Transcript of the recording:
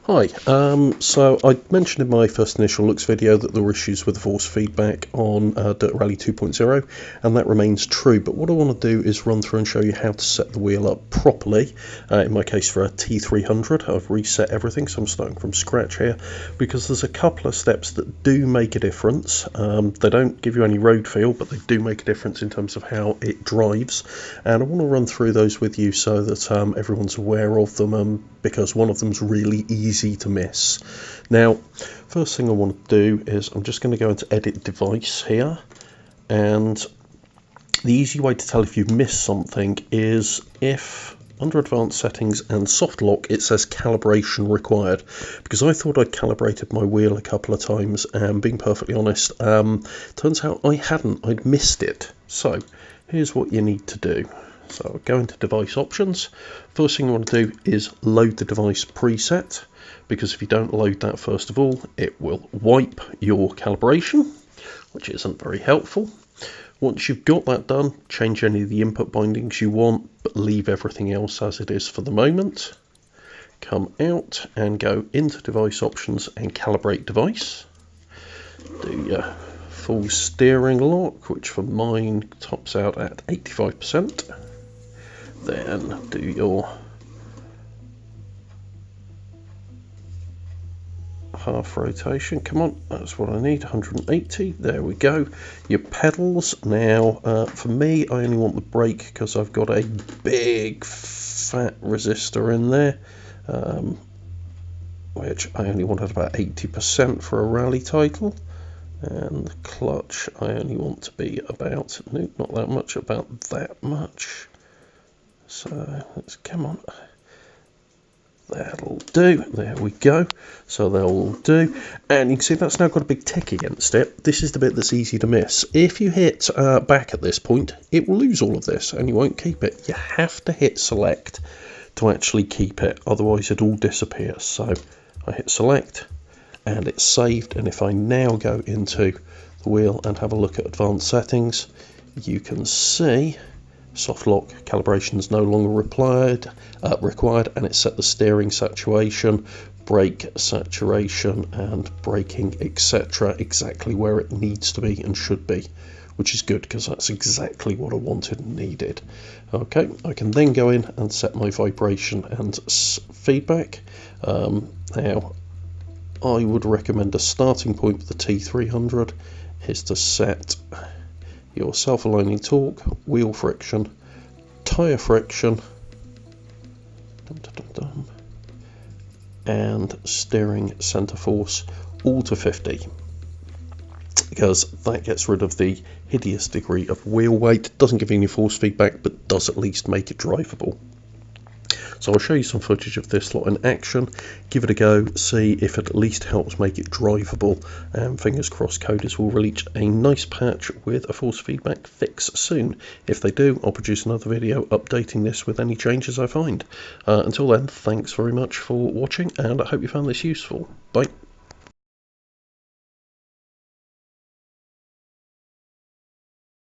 Hi, so I mentioned in my first initial looks video that there were issues with the force feedback on Dirt Rally 2.0, and that remains true, but what I want to do is run through and show you how to set the wheel up properly. In my case for a T300, I've reset everything, so I'm starting from scratch here, because there's a couple of steps that do make a difference. They don't give you any road feel, but they do make a difference in terms of how it drives, and I want to run through those with you so that everyone's aware of them, because one of them's really easy to miss. Now, first thing I want to do is I'm just going to go into edit device here, and the easy way to tell if you've missed something is if under advanced settings and soft lock it says calibration required, because I thought I'd calibrated my wheel a couple of times, and being perfectly honest, turns out I hadn't. I'd missed it. So here's what you need to do. So I'll go into device options. First thing you want to do is load the device preset, because if you don't load that first of all, it will wipe your calibration, which isn't very helpful. Once you've got that done, change any of the input bindings you want, but leave everything else as it is for the moment. Come out and go into device options and calibrate device. Do your full steering lock, which for mine tops out at 85%. Then do your half rotation. Come on, that's what I need, 180. There we go. Your pedals. Now, for me, I only want the brake because I've got a big fat resistor in there, which I only want at about 80% for a rally title. And the clutch, I only want to be about, no, not that much, about that much. So let's come on. That'll do. There we go. So they'll do. And you can see that's now got a big tick against it. This is the bit that's easy to miss. If you hit back at this point, it will lose all of this and you won't keep it. You have to hit select to actually keep it. Otherwise it all disappears. So I hit select and it's saved. And if I now go into the wheel and have a look at advanced settings, you can see soft lock calibration is no longer required, and it's set the steering saturation, brake saturation and braking, etc. exactly where it needs to be and should be, which is good because that's exactly what I wanted and needed. Okay, I can then go in and set my vibration and feedback. Now I would recommend a starting point for the T300 is to set your self-aligning torque, wheel friction, tyre friction, and steering centre force all to 50, because that gets rid of the hideous degree of wheel weight. Doesn't give you any force feedback, but does at least make it drivable. So I'll show you some footage of this lot in action, give it a go, see if it at least helps make it drivable, and fingers crossed coders will release a nice patch with a force feedback fix soon. If they do, I'll produce another video updating this with any changes I find. Until then, thanks very much for watching, and I hope you found this useful. Bye.